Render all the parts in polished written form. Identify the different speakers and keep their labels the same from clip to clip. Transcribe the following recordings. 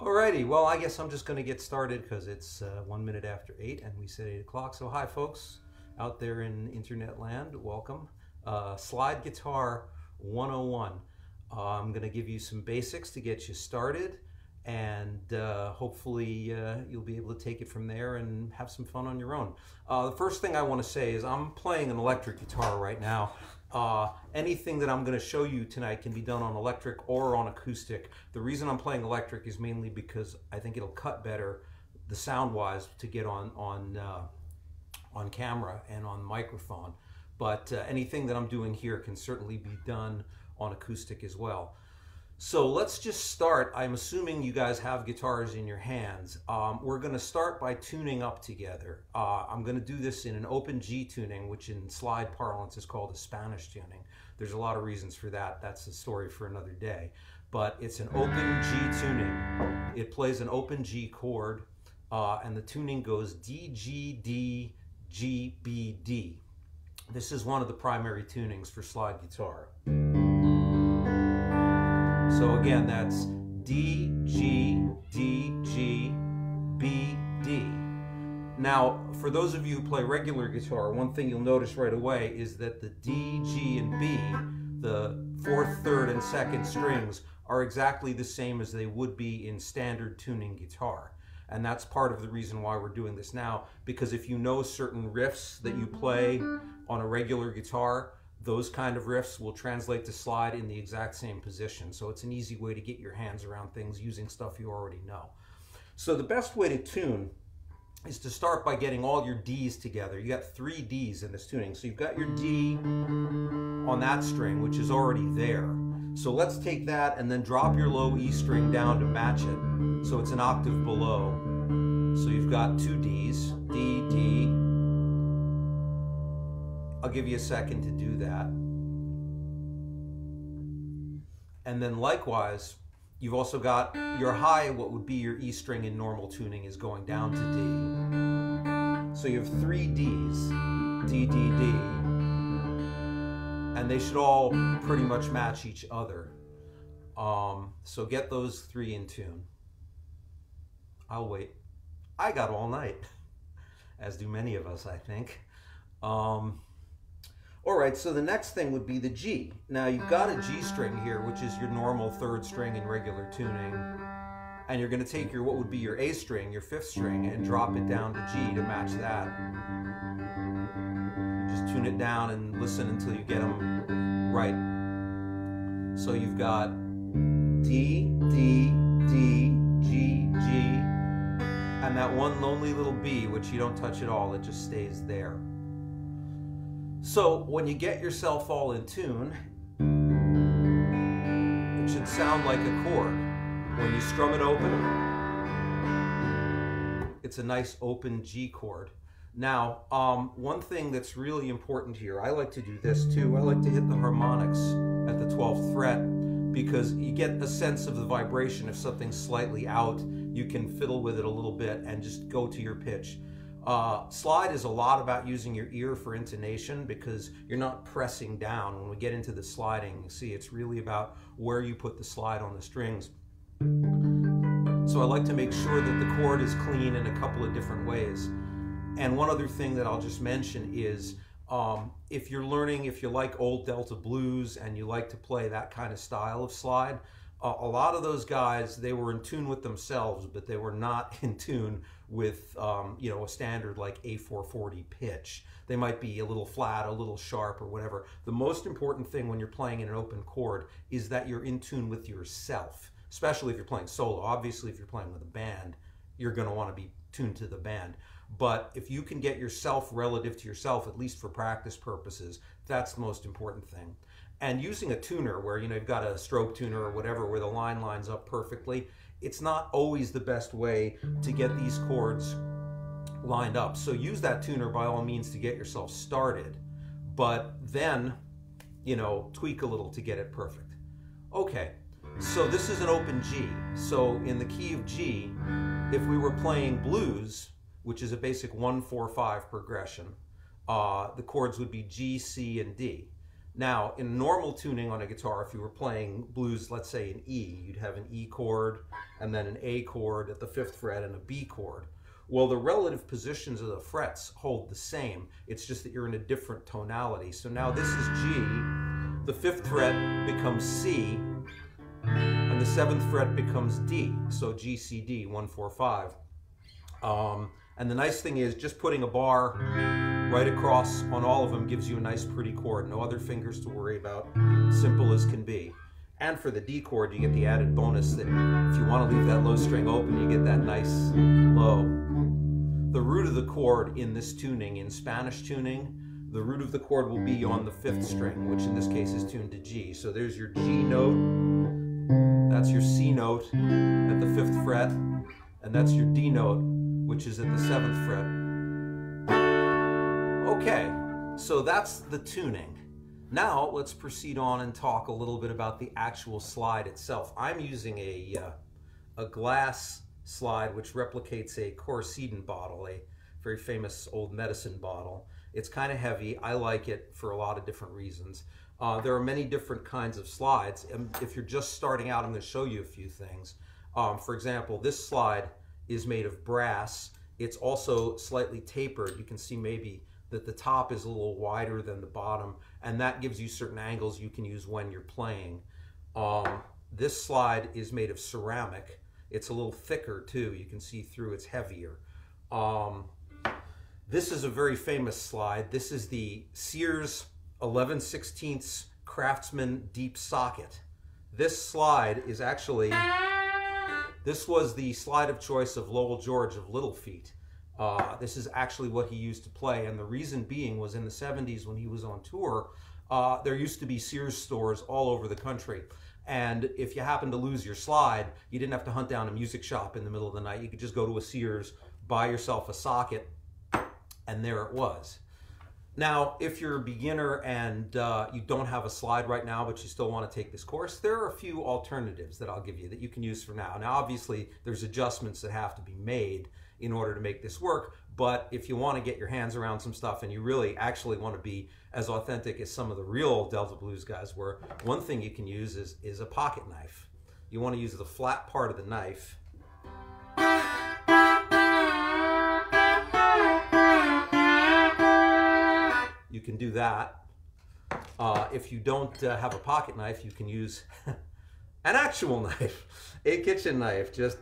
Speaker 1: Alrighty, well, I guess I'm just going to get started because it's 1 minute after 8 and we said 8 o'clock. So hi folks out there in internet land, welcome. Slide Guitar 101. I'm going to give you some basics to get you started, and hopefully you'll be able to take it from there and have some fun on your own. The first thing I want to say is I'm playing an electric guitar right now. Anything that I'm going to show you tonight can be done on electric or on acoustic. The reason I'm playing electric is mainly because I think it'll cut better, the sound-wise, to get on camera and on microphone. But anything that I'm doing here can certainly be done on acoustic as well. So let's just start. I'm assuming you guys have guitars in your hands. We're going to start by tuning up together. I'm going to do this in an open G tuning, which in slide parlance is called a Spanish tuning. There's a lot of reasons for that. That's a story for another day. But it's an open G tuning. It plays an open G chord, and the tuning goes D, G, D, G, B, D. This is one of the primary tunings for slide guitar. So again, that's D, G, D, G, B, D. Now, for those of you who play regular guitar, one thing you'll notice right away is that the D, G, and B, the fourth, third, and second strings, are exactly the same as they would be in standard tuning guitar. And that's part of the reason why we're doing this now, because if you know certain riffs that you play on a regular guitar, those kind of riffs will translate to slide in the exact same position. So it's an easy way to get your hands around things using stuff you already know. So the best way to tune is to start by getting all your Ds together. You got 3 Ds in this tuning. So you've got your D on that string, which is already there. So let's take that and then drop your low E string down to match it. So it's an octave below. So you've got 2 Ds, D, D. I'll give you a second to do that. And then likewise, you've also got your high, what would be your E string in normal tuning, is going down to D. So you have 3 Ds, D, D, D. And they should all pretty much match each other. So get those 3 in tune. I'll wait. I got all night, as do many of us, I think. All right, so the next thing would be the G. Now you've got a G string here, which is your normal 3rd string in regular tuning. And you're going to take your, what would be your A string, your 5th string, and drop it down to G to match that. You just tune it down and listen until you get them right. So you've got D, D, D, G, G, and that one lonely little B, which you don't touch at all, it just stays there. So when you get yourself all in tune, it should sound like a chord. When you strum it open, it's a nice open G chord. Now, one thing that's really important here, I like to do this too. I like to hit the harmonics at the 12th fret because you get a sense of the vibration. If something's slightly out, you can fiddle with it a little bit and just go to your pitch. Slide is a lot about using your ear for intonation because you're not pressing down. When we get into the sliding, you see it's really about where you put the slide on the strings. So I like to make sure that the chord is clean in a couple of different ways. And one other thing that I'll just mention is if you're learning, if you like old Delta blues and you like to play that kind of style of slide, a lot of those guys, they were in tune with themselves, but they were not in tune with you know, a standard like A440 pitch. They might be a little flat, a little sharp, or whatever. The most important thing when you're playing in an open chord is that you're in tune with yourself, especially if you're playing solo. Obviously, if you're playing with a band, you're going to want to be tuned to the band. But if you can get yourself relative to yourself, at least for practice purposes, that's the most important thing. And using a tuner where, you know, you've got a stroke tuner or whatever where the line lines up perfectly, it's not always the best way to get these chords lined up. So use that tuner by all means to get yourself started, but then, you know, tweak a little to get it perfect. Okay, so this is an open G. So in the key of G, if we were playing blues, which is a basic 1-4-5 progression, the chords would be G, C, and D. Now, in normal tuning on a guitar, if you were playing blues, let's say in E, you'd have an E chord and then an A chord at the 5th fret and a B chord. Well, the relative positions of the frets hold the same. It's just that you're in a different tonality. So now this is G, the 5th fret becomes C, and the 7th fret becomes D. So G, C, D, 1, 4, 5. And the nice thing is just putting a bar right across on all of them gives you a nice pretty chord. No other fingers to worry about. Simple as can be. And for the D chord, you get the added bonus that if you want to leave that low string open, you get that nice low. The root of the chord in this tuning, in Spanish tuning, the root of the chord will be on the 5th string, which in this case is tuned to G. So there's your G note, that's your C note at the 5th fret, and that's your D note, which is at the 7th fret. Okay, so that's the tuning. Now let's proceed on and talk a little bit about the actual slide itself. I'm using a glass slide which replicates a Chord bottle, a very famous old medicine bottle. It's kind of heavy. I like it for a lot of different reasons. There are many different kinds of slides, and if you're just starting out, I'm going to show you a few things. For example, this slide is made of brass. It's also slightly tapered. You can see maybe that the top is a little wider than the bottom, and that gives you certain angles you can use when you're playing. This slide is made of ceramic. It's a little thicker too. You can see through, it's heavier. This is a very famous slide. This is the Sears 11/16 Craftsman Deep Socket. This slide is actually, this was the slide of choice of Lowell George of Little Feat. This is actually what he used to play, and the reason being was in the 70s when he was on tour, there used to be Sears stores all over the country. And if you happened to lose your slide, you didn't have to hunt down a music shop in the middle of the night. You could just go to a Sears, buy yourself a socket, and there it was. Now, if you're a beginner and you don't have a slide right now, but you still want to take this course, there are a few alternatives that I'll give you that you can use for now. Now, obviously, there's adjustments that have to be made in order to make this work, but if you want to get your hands around some stuff and you really actually want to be as authentic as some of the real Delta Blues guys were, one thing you can use is a pocket knife. You want to use the flat part of the knife. You can do that. If you don't have a pocket knife, you can use an actual knife, a kitchen knife. Just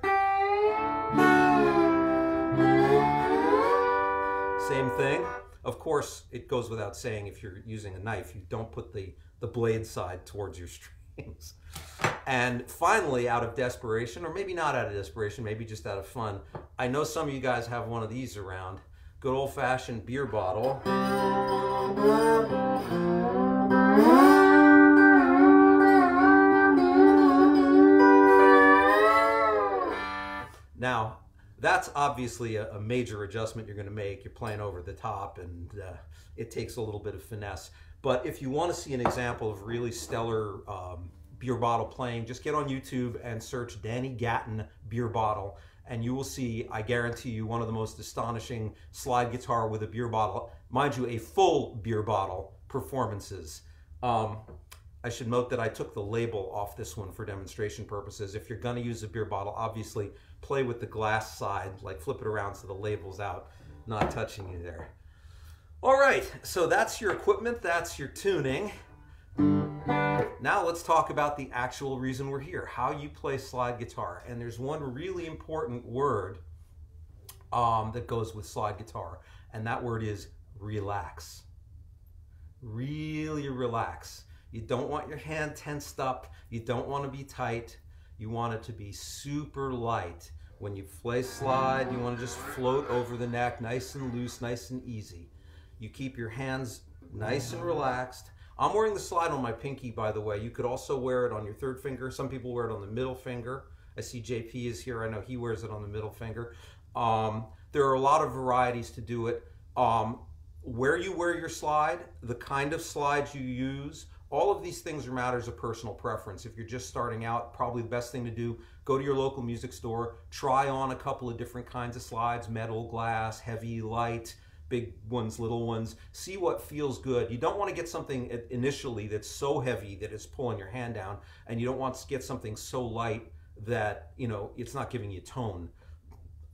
Speaker 1: same thing. Of course, it goes without saying, if you're using a knife, you don't put the blade side towards your strings. And finally, out of desperation, or maybe not out of desperation, maybe just out of fun, I know some of you guys have one of these around. Good old-fashioned beer bottle. Now, that's obviously a major adjustment you're going to make. You're playing over the top, and it takes a little bit of finesse. But if you want to see an example of really stellar beer bottle playing, just get on YouTube and search Danny Gatton beer bottle, and you will see, I guarantee you, one of the most astonishing slide guitar with a beer bottle, mind you, a full beer bottle performances. I should note that I took the label off this one for demonstration purposes. If you're going to use a beer bottle, obviously play with the glass side, like flip it around so the label's out, not touching you there. All right, so that's your equipment, that's your tuning. Now let's talk about the actual reason we're here, how you play slide guitar. And there's one really important word that goes with slide guitar, and that word is relax. Really relax. You don't want your hand tensed up. You don't want to be tight. You want it to be super light. When you play slide, you want to just float over the neck, nice and loose, nice and easy. You keep your hands nice and relaxed. I'm wearing the slide on my pinky, by the way. You could also wear it on your third finger. Some people wear it on the middle finger. I see JP is here. I know he wears it on the middle finger. There are a lot of varieties to do it. Where you wear your slide, the kind of slides you use, all of these things are matters of personal preference. If you're just starting out, probably the best thing to do, go to your local music store, try on a couple of different kinds of slides, metal, glass, heavy, light, big ones, little ones. See what feels good. You don't want to get something initially that's so heavy that it's pulling your hand down, and you don't want to get something so light that, you know, it's not giving you tone.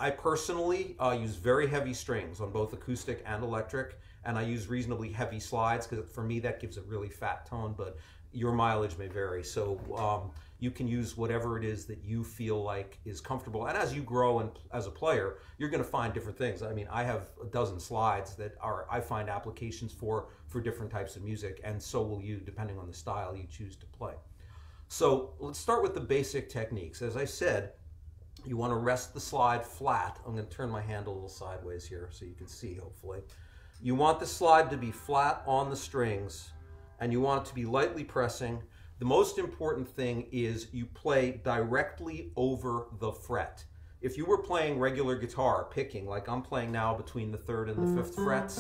Speaker 1: I personally use very heavy strings on both acoustic and electric, and I use reasonably heavy slides because for me that gives a really fat tone, but your mileage may vary. So you can use whatever it is that you feel like is comfortable. And as you grow and as a player, you're going to find different things. I mean, I have a dozen slides that I find applications for different types of music, and so will you, depending on the style you choose to play. So let's start with the basic techniques. As I said, you want to rest the slide flat. I'm going to turn my hand a little sideways here so you can see, hopefully. You want the slide to be flat on the strings, and you want it to be lightly pressing. The most important thing is you play directly over the fret. If you were playing regular guitar, picking, like I'm playing now between the 3rd and the 5th frets,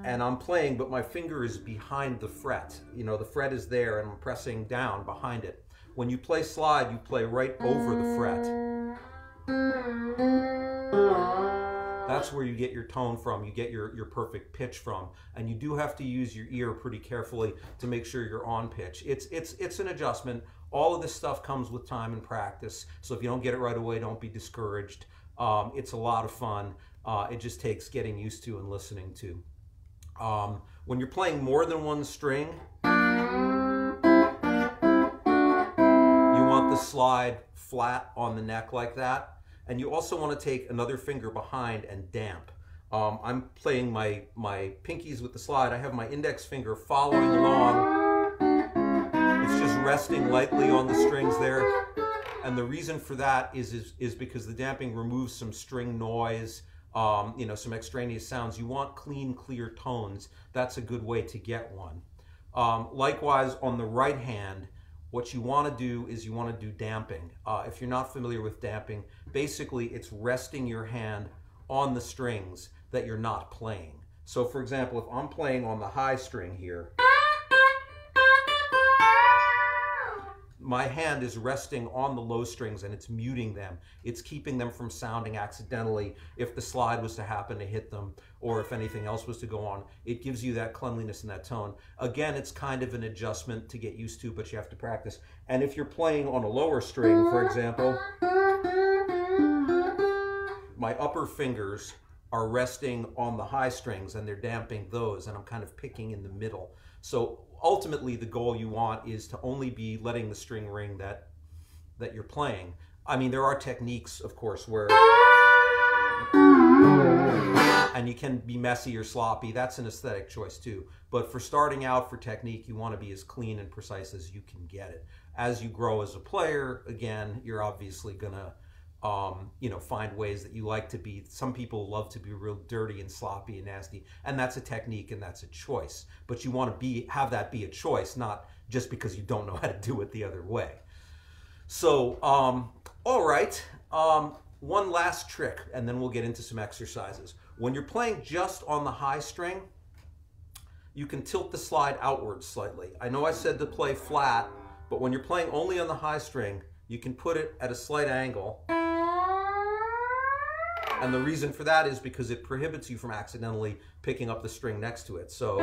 Speaker 1: and I'm playing, but my finger is behind the fret. You know, the fret is there, and I'm pressing down behind it. When you play slide, you play right over the fret. That's where you get your tone from, you get your perfect pitch from. And you do have to use your ear pretty carefully to make sure you're on pitch. It's an adjustment. All of this stuff comes with time and practice. So if you don't get it right away, don't be discouraged. It's a lot of fun. It just takes getting used to and listening to. When you're playing more than one string, the slide flat on the neck like that, and you also want to take another finger behind and damp. I'm playing my pinkies with the slide. I have my index finger following along. It's just resting lightly on the strings there, and the reason for that is because the damping removes some string noise, you know, some extraneous sounds. You want clean, clear tones. That's a good way to get one. Likewise, on the right hand, what you want to do is you want to do damping. If you're not familiar with damping, basically it's resting your hand on the strings that you're not playing. So for example, if I'm playing on the high string here, my hand is resting on the low strings and it's muting them. It's keeping them from sounding accidentally if the slide was to happen to hit them or if anything else was to go on. It gives you that cleanliness and that tone. Again, it's kind of an adjustment to get used to, but you have to practice. And if you're playing on a lower string, for example, my upper fingers are resting on the high strings and they're damping those, and I'm kind of picking in the middle. So ultimately the goal you want is to only be letting the string ring that you're playing. I mean, there are techniques, of course, where and you can be messy or sloppy. That's an aesthetic choice too. But for starting out, for technique, you want to be as clean and precise as you can get it. As you grow as a player, again, you're obviously gonna you know, find ways that you like to be. Some people love to be real dirty and sloppy and nasty, and that's a technique and that's a choice. But you want to have that be a choice, not just because you don't know how to do it the other way. So, all right, one last trick, and then we'll get into some exercises. When you're playing just on the high string, you can tilt the slide outwards slightly. I know I said to play flat, but when you're playing only on the high string, you can put it at a slight angle. And the reason for that is because it prohibits you from accidentally picking up the string next to it. So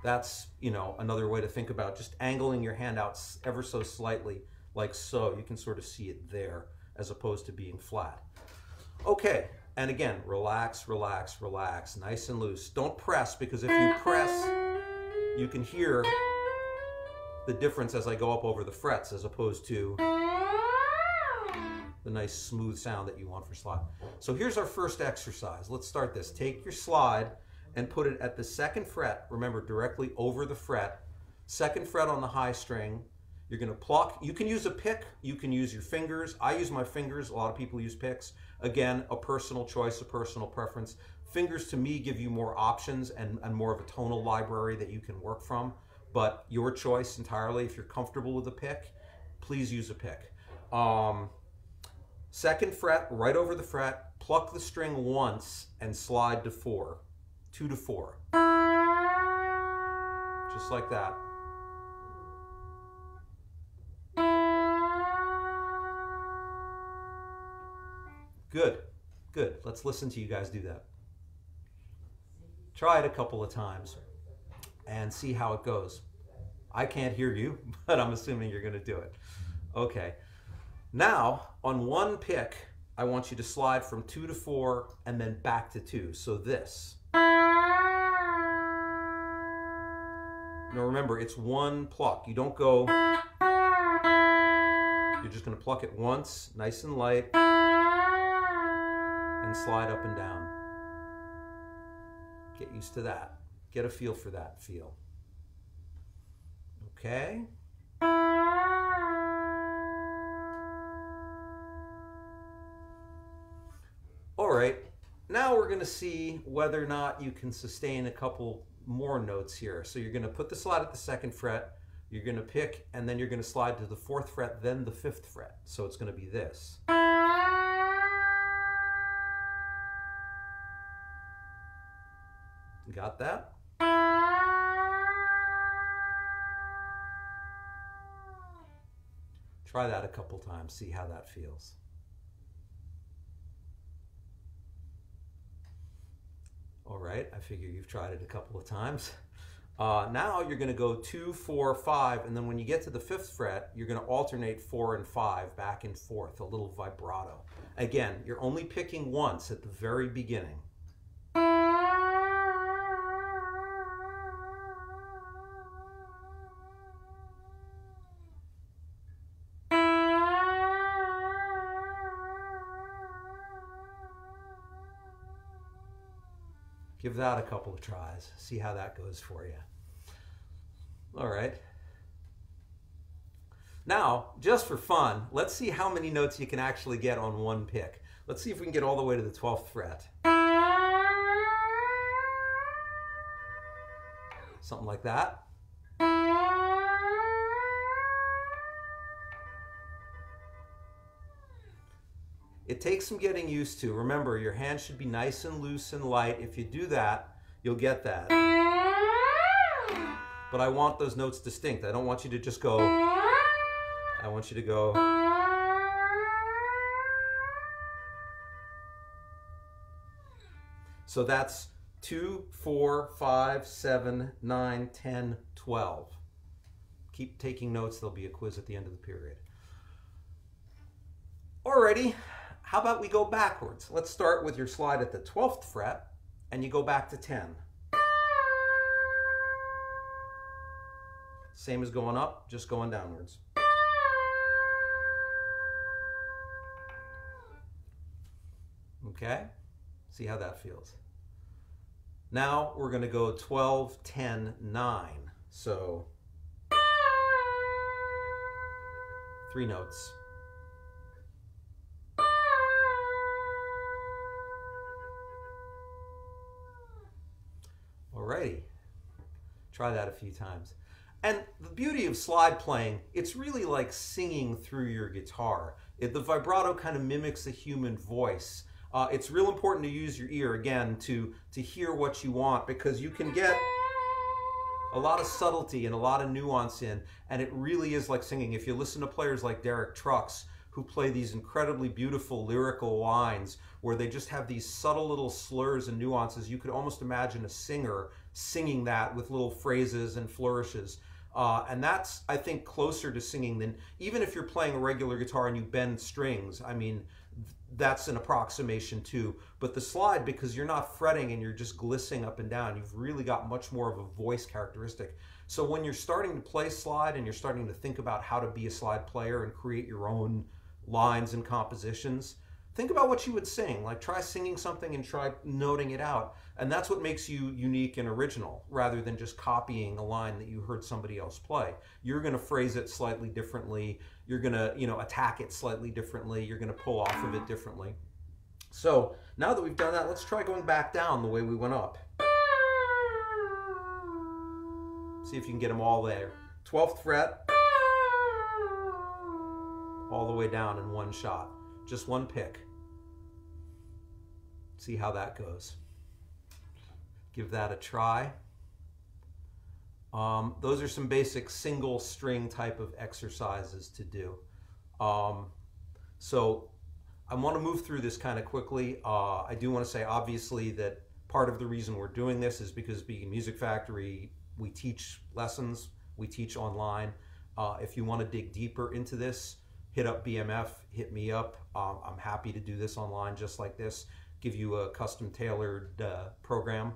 Speaker 1: that's, you know, another way to think about just angling your hand out ever so slightly, like so. You can sort of see it there as opposed to being flat. Okay, and again, relax, relax, relax, nice and loose. Don't press, because if you press, you can hear the difference as I go up over the frets as opposed to the nice smooth sound that you want for slide. So here's our first exercise. Let's start this. Take your slide and put it at the 2nd fret. Remember, directly over the fret. 2nd fret on the high string. You're going to pluck. You can use a pick. You can use your fingers. I use my fingers. A lot of people use picks. Again, a personal choice, a personal preference. Fingers to me give you more options and more of a tonal library that you can work from. But your choice entirely. If you're comfortable with a pick, please use a pick. 2nd fret, right over the fret, pluck the string once and slide to 4. 2 to 4. Just like that. Good, good. Let's listen to you guys do that. Try it a couple of times and see how it goes. I can't hear you, but I'm assuming you're going to do it. Okay. Now, on one pick, I want you to slide from 2 to 4 and then back to 2. So this. Now remember, it's one pluck. You don't go. You're just going to pluck it once, nice and light, and slide up and down. Get used to that. Get a feel for that feel. Okay. All right, now we're going to see whether or not you can sustain a couple more notes here. So you're going to put the slide at the 2nd fret, you're going to pick, and then you're going to slide to the 4th fret, then the 5th fret. So it's going to be this. Got that? Try that a couple times, see how that feels. All right, I figure you've tried it a couple of times. Now you're going to go 2, 4, 5, and then when you get to the 5th fret, you're going to alternate 4 and 5 back and forth, a little vibrato. Again, you're only picking once at the very beginning. Give that a couple of tries. See how that goes for you. All right. Now, just for fun, let's see how many notes you can actually get on one pick. Let's see if we can get all the way to the 12th fret. Something like that. It takes some getting used to. Remember, your hand should be nice and loose and light. If you do that, you'll get that. But I want those notes distinct. I don't want you to just go. I want you to go. So that's 2, 4, 5, 7, 9, 10, 12. Keep taking notes. There'll be a quiz at the end of the period. Alrighty. How about we go backwards? Let's start with your slide at the 12th fret, and you go back to 10. Same as going up, just going downwards. Okay? See how that feels. Now we're going to go 12, 10, 9. So 3 notes. Alrighty, try that a few times. And the beauty of slide playing, it's really like singing through your guitar. The vibrato kind of mimics the human voice. It's real important to use your ear, again, to hear what you want, because you can get a lot of subtlety and a lot of nuance in, and it really is like singing. If you listen to players like Derek Trucks, who play these incredibly beautiful lyrical lines where they just have these subtle little slurs and nuances, you could almost imagine a singer singing that with little phrases and flourishes. And that's, I think, closer to singing than, even if you're playing a regular guitar and you bend strings, I mean, that's an approximation too. But the slide, because you're not fretting and you're just glissing up and down, you've really got much more of a voice characteristic. So when you're starting to play slide and you're starting to think about how to be a slide player and create your own lines and compositions, think about what you would sing. Like, try singing something and try noting it out. And that's what makes you unique and original, rather than just copying a line that you heard somebody else play. You're going to phrase it slightly differently. You're going to, attack it slightly differently. You're going to pull off of it differently. So now that we've done that, let's try going back down the way we went up. See if you can get them all there. 12th fret. All the way down in one shot. Just one pick. See how that goes. Give that a try. Those are some basic single string type of exercises to do. So I want to move through this kind of quickly. I do want to say, obviously, that part of the reason we're doing this is because Beacon Music Factory, we teach lessons, we teach online. If you want to dig deeper into this, hit up BMF, hit me up. I'm happy to do this online just like this, give you a custom tailored program.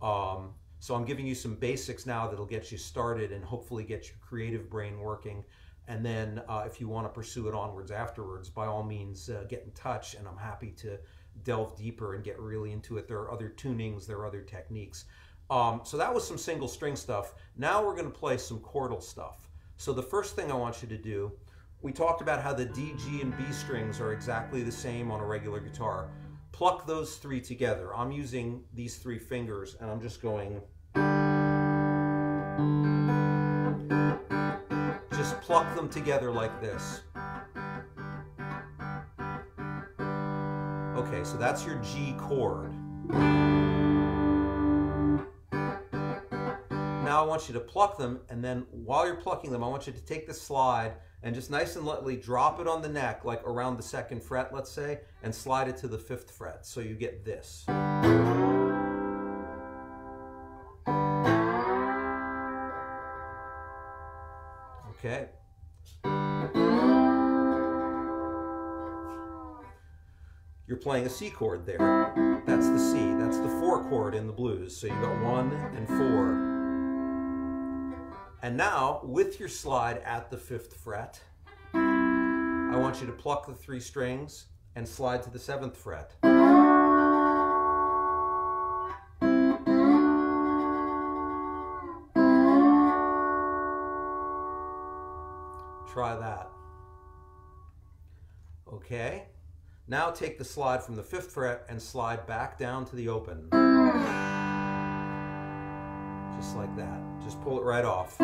Speaker 1: So I'm giving you some basics now that'll get you started and hopefully get your creative brain working. And then if you want to pursue it onwards afterwards, by all means, get in touch, and I'm happy to delve deeper and get really into it. There are other tunings, there are other techniques. So that was some single string stuff. Now we're going to play some chordal stuff. So the first thing I want you to do, we talked about how the D, G, and B strings are exactly the same on a regular guitar. Pluck those three together. I'm using these three fingers, and I'm just going... Just pluck them together like this. Okay, so that's your G chord. Now I want you to pluck them, and then while you're plucking them, I want you to take the slide and just nice and lightly drop it on the neck, like around the 2nd fret, let's say, and slide it to the 5th fret. So you get this. Okay. You're playing a C chord there. That's the C. That's the 4 chord in the blues. So you got 1 and 4. And now, with your slide at the 5th fret, I want you to pluck the 3 strings and slide to the 7th fret. Try that. Okay. Now take the slide from the 5th fret and slide back down to the open. Just like that. Just pull it right off.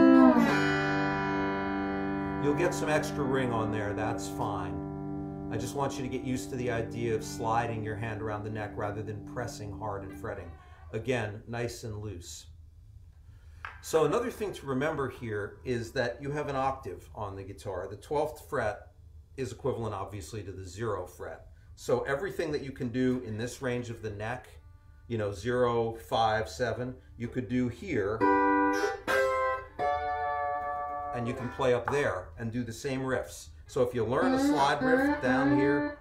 Speaker 1: You'll get some extra ring on there, that's fine. I just want you to get used to the idea of sliding your hand around the neck rather than pressing hard and fretting. Again, nice and loose. So another thing to remember here is that you have an octave on the guitar. The 12th fret is equivalent, obviously, to the 0 fret. So everything that you can do in this range of the neck, you know, 0, 5, 7, you could do here, and you can play up there and do the same riffs. So if you learn a slide riff down here,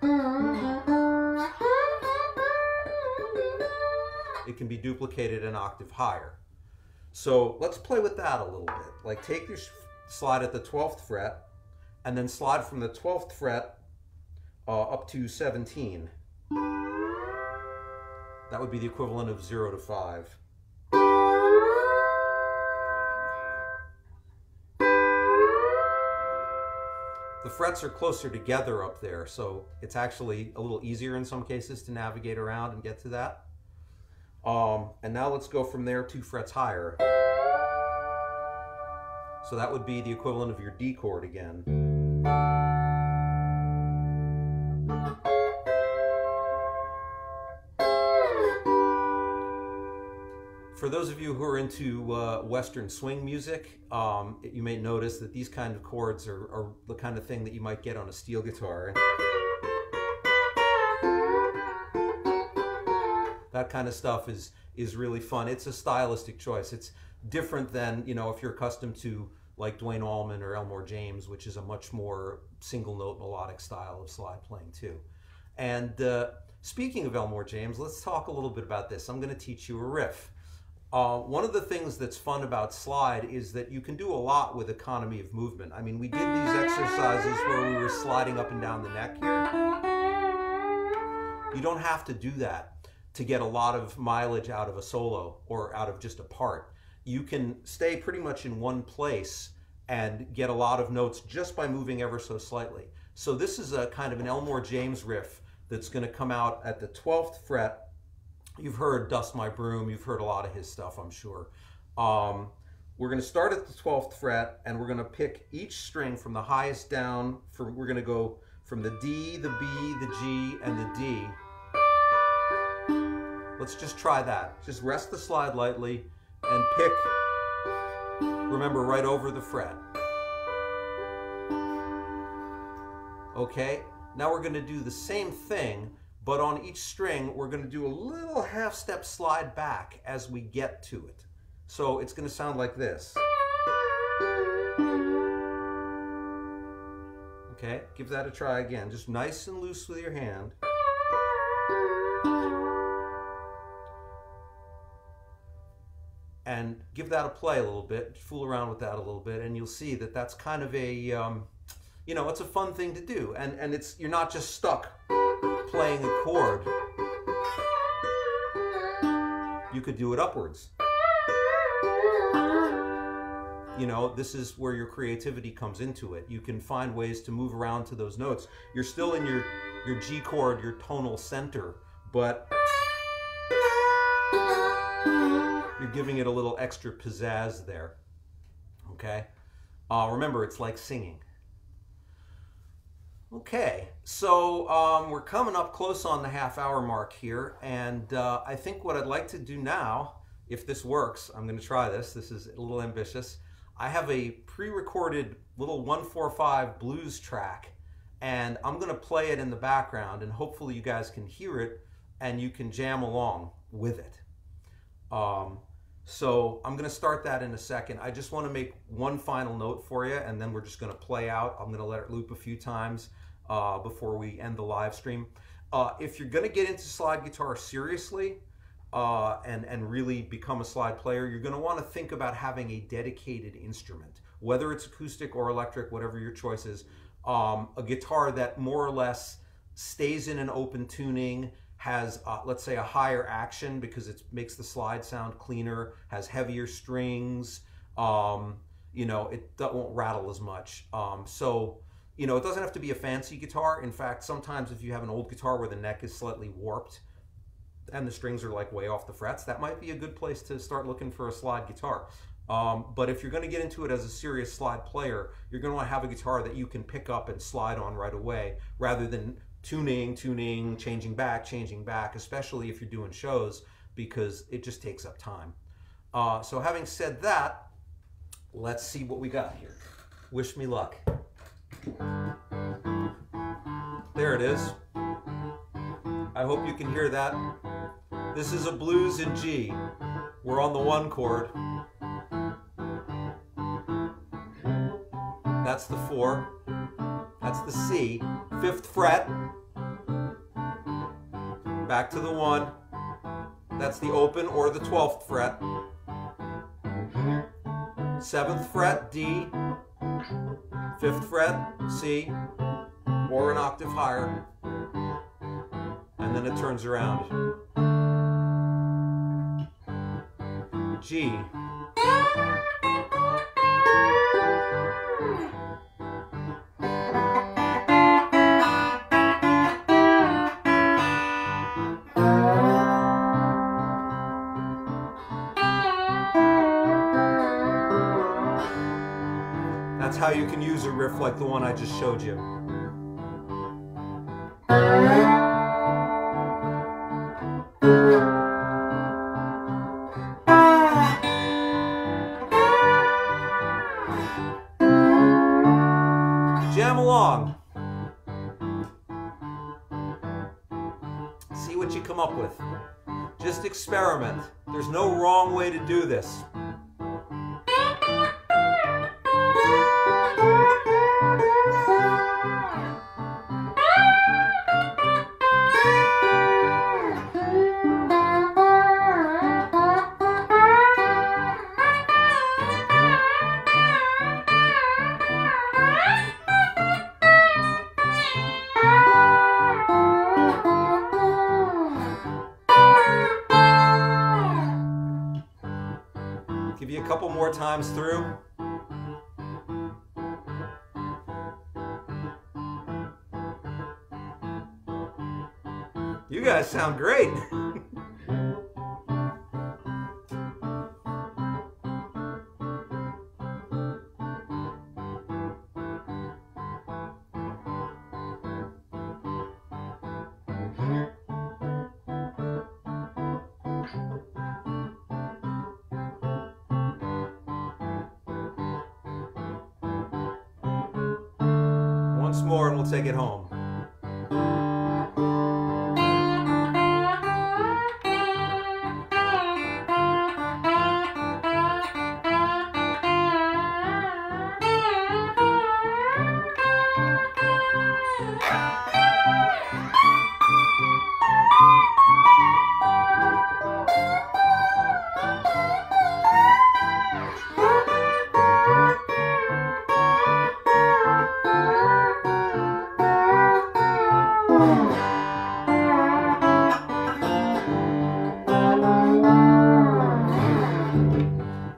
Speaker 1: it can be duplicated an octave higher. So let's play with that a little bit. Like, take your slide at the 12th fret and then slide from the 12th fret up to 17. That would be the equivalent of 0 to 5. The frets are closer together up there, so it's actually a little easier in some cases to navigate around and get to that. And now let's go from there 2 frets higher. So that would be the equivalent of your D chord again. For those of you who are into Western swing music, you may notice that these kind of chords are the kind of thing that you might get on a steel guitar. That kind of stuff is really fun. It's a stylistic choice. It's different than, you know, if you're accustomed to like Duane Allman or Elmore James, which is a much more single note melodic style of slide playing too. And speaking of Elmore James, let's talk a little bit about this. I'm going to teach you a riff. One of the things that's fun about slide is that you can do a lot with economy of movement. I mean, we did these exercises where we were sliding up and down the neck here. You don't have to do that to get a lot of mileage out of a solo or out of just a part. You can stay pretty much in one place and get a lot of notes just by moving ever so slightly. So this is a kind of an Elmore James riff that's going to come out at the 12th fret. You've heard Dust My Broom, you've heard a lot of his stuff, I'm sure. We're going to start at the 12th fret, and we're going to pick each string from the highest down. We're going to go from the D, the B, the G, and the D. Let's just try that. Just rest the slide lightly and pick, remember, right over the fret. Okay, Now we're going to do the same thing, but on each string, we're going to do a little half-step slide back as we get to it. So it's going to sound like this. Okay, give that a try again. Just nice and loose with your hand. And give that a play a little bit, fool around with that a little bit, and you'll see that that's kind of a, you know, it's a fun thing to do. And it's, you're not just stuck playing a chord. You could do it upwards. You know, this is where your creativity comes into it. You can find ways to move around to those notes. You're still in your G chord, your tonal center, but you're giving it a little extra pizzazz there, okay? Remember, it's like singing. Okay, so we're coming up close on the half-hour mark here, and I think what I'd like to do now, if this works, I'm going to try this. This is a little ambitious. I have a pre-recorded little 1-4-5 blues track, and I'm going to play it in the background, and hopefully you guys can hear it, and you can jam along with it. So I'm going to start that in a second. I just want to make one final note for you, and then we're just going to play out. I'm going to let it loop a few times before we end the live stream. If you're going to get into slide guitar seriously and really become a slide player, you're going to want to think about having a dedicated instrument, whether it's acoustic or electric, whatever your choice is. A guitar that more or less stays in an open tuning, has, let's say, a higher action because it makes the slide sound cleaner, has heavier strings, you know, it won't rattle as much. So, you know, it doesn't have to be a fancy guitar. In fact, sometimes if you have an old guitar where the neck is slightly warped and the strings are like way off the frets, that might be a good place to start looking for a slide guitar. But if you're going to get into it as a serious slide player, you're going to want to have a guitar that you can pick up and slide on right away, rather than tuning, changing back, especially if you're doing shows, because it just takes up time. So having said that, let's see what we got here. Wish me luck. There it is. I hope you can hear that. This is a blues in G. We're on the 1 chord. That's the 4. That's the C. 5th fret. Back to the 1. That's the open or the 12th fret. 7th fret, D. 5th fret, C. Or an octave higher. And then it turns around. G. That's how you can use a riff like the one I just showed you. Jam along. See what you come up with. Just experiment. There's no wrong way to do this. Give you a couple more times through. You guys sound great. Once more and we'll take it home.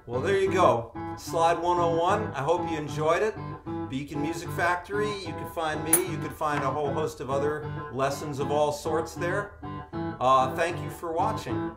Speaker 1: Well, there you go. Slide 101. I hope you enjoyed it. Beacon Music Factory. You can find me. You can find a whole host of other lessons of all sorts there. Thank you for watching.